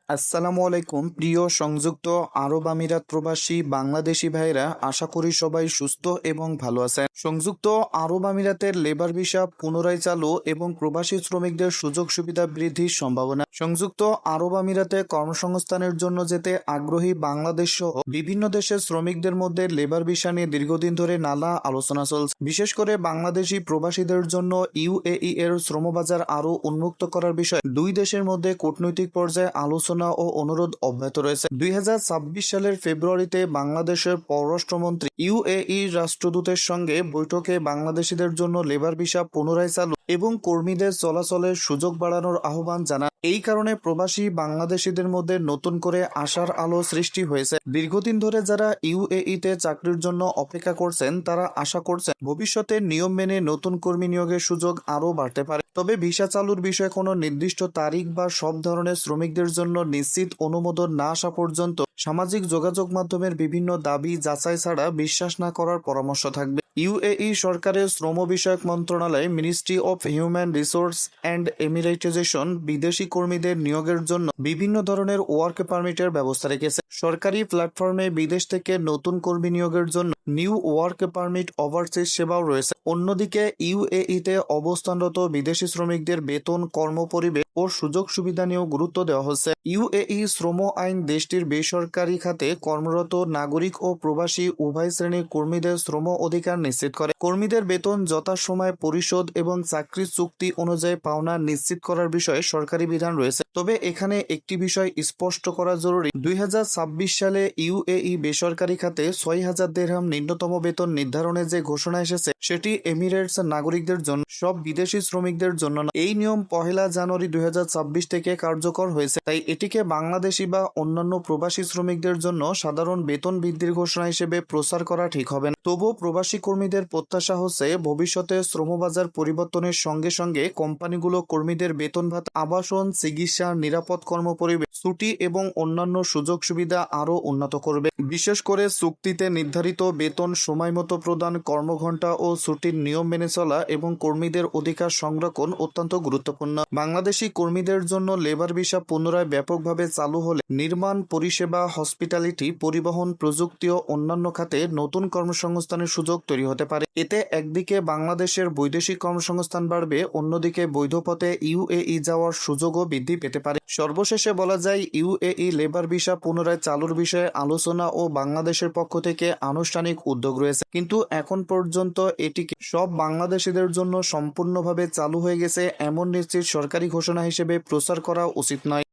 আসসালামু আলাইকুম প্রিয় সংযুক্ত আরব আমিরাত প্রবাসী বাংলাদেশি ভাইরা, আশা করি সবাই সুস্থ এবং ভালো আছেন। সংযুক্ত আরব আমিরাতের লেবার ভিসা পুনরায় চালু এবং প্রবাসী শ্রমিকদের সুযোগ সুবিধা বৃদ্ধির সম্ভাবনা। সংযুক্ত আরব আমিরাতে কর্মসংস্থানের জন্য যেতে আগ্রহী বাংলাদেশ সহ বিভিন্ন দেশের শ্রমিকদের মধ্যে লেবার ভিসা নিয়ে দীর্ঘদিন ধরে নানা আলোচনা চলছে। বিশেষ করে বাংলাদেশি প্রবাসীদের জন্য ইউএই এর শ্রমবাজার আরও উন্মুক্ত করার বিষয়ে দুই দেশের মধ্যে কূটনৈতিক পর্যায়ে আলোচনা ও অনুরোধ অব্যাহত রয়েছে। 2026 সালের ফেব্রুয়ারিতে বাংলাদেশের পররাষ্ট্রমন্ত্রী ইউএই রাষ্ট্রদূতের সঙ্গে বৈঠকে বাংলাদেশিদের জন্য লেবার ভিসা পুনরায় চালু এবং কর্মীদের চলাচলের সুযোগ বাড়ানোর আহ্বান জানান। এই কারণে প্রবাসী বাংলাদেশিদের মধ্যে নতুন করে আশার আলো সৃষ্টি হয়েছে। দীর্ঘদিন ধরে যারা ইউএইতে চাকরির জন্য অপেক্ষা করছেন তারা আশা করছেন ভবিষ্যতে নিয়ম মেনে নতুন কর্মী নিয়োগের সুযোগ আরও বাড়তে পারে। তবে ভিসা চালুর বিষয়ে কোনো নির্দিষ্ট তারিখ বা সব ধরনের শ্রমিকদের জন্য নিশ্চিত অনুমোদন না আসা পর্যন্ত সামাজিক যোগাযোগ মাধ্যমের বিভিন্ন দাবি যাচাই ছাড়া বিশ্বাস না করার পরামর্শ থাকবে। ইউএই সরকারের শ্রম বিষয়ক মন্ত্রণালয় ministry of human resource and Emiratisation বিদেশি কর্মীদের নিয়োগের জন্য বিভিন্ন ধরনের ওয়ার্ক পারমিটের ব্যবস্থা রেখেছে। সরকারি প্ল্যাটফর্মে বিদেশ থেকে নতুন কর্মী নিয়োগের জন্য নিউ ওয়ার্ক পারমিট ওভারসিজ সেবাও রয়েছে। অন্যদিকে ইউএইতে অবস্থানরত বিদেশি শ্রমিকদের বেতন, কর্মপরিবেশ ও সুযোগ সুবিধা নিয়েও গুরুত্ব দেওয়া হচ্ছে। ইউএই শ্রম আইন দেশটির বেসরকারি খাতে কর্মরত নাগরিক ও প্রবাসী উভয় শ্রেণীর কর্মীদের শ্রম অধিকার নিশ্চিত করে। কর্মীদের বেতন যথাসময়ে পরিশোধ এবং চাকরি চুক্তি অনুযায়ী পাওনা নিশ্চিত করার বিষয়ে সরকারি বিধান রয়েছে। তবে এখানে একটি বিষয় স্পষ্ট করা জরুরি, 2026 সালে ইউএই বেসরকারি খাতে 6,000 দিরহাম নিম্নতম বেতন নির্ধারণের যে ঘোষণা এসেছে সেটি এমিরেটস নাগরিকদের জন্য, সব বিদেশি শ্রমিকদের জন্য না। এই নিয়ম 1 জানুয়ারি 2026 থেকে কার্যকর হয়েছে, তাই এটিকে বাংলাদেশি বা অন্যান্য প্রবাসী শ্রমিকদের জন্য সাধারণ বেতন বৃদ্ধির ঘোষণা হিসেবে প্রচার করা ঠিক হবে না। তবুও প্রবাসী কর্মীদের প্রত্যাশা হচ্ছে ভবিষ্যতে শ্রমবাজার পরিবর্তনের সঙ্গে সঙ্গে কোম্পানিগুলো কর্মীদের বেতন ভাতা, আবাসন, চিকিৎসা, নিরাপদ কর্মপরিবেশ, ছুটি এবং অন্যান্য সুযোগ সুবিধা আরও উন্নত করবে। বিশেষ করে চুক্তিতে নির্ধারিত বেতন সময়মতো প্রদান, কর্মঘণ্টা ও ছুটির নিয়ম মেনে চলা এবং কর্মীদের অধিকার সংরক্ষণ অত্যন্ত গুরুত্বপূর্ণ। বাংলাদেশি কর্মীদের জন্য লেবার ভিসা পুনরায় ব্যাপকভাবে চালু হলে নির্মাণ, পরিষেবা, হসপিটালিটি, পরিবহন, প্রযুক্তি ও অন্যান্য খাতে নতুন কর্মসংস্থানের সুযোগ তৈরি হতে পারে। এতে একদিকে বাংলাদেশের বৈদেশিক কর্মসংস্থান বাড়বে, অন্যদিকে বৈধ পথে ইউএই যাওয়ার সুযোগও বৃদ্ধি পেতে পারে। সর্বশেষে বলা যায়, ইউএই লেবার ভিসা পুনরায় চালুর বিষয়ে আলোচনা ও বাংলাদেশের পক্ষ থেকে আনুষ্ঠানিক উদ্যোগ রয়েছে, কিন্তু এখন পর্যন্ত এটিকে সব বাংলাদেশিদের জন্য সম্পূর্ণভাবে চালু হয়ে গেছে এমন নিশ্চিত সরকারি ঘোষণা হিসেবে প্রচার করা উচিত নয়।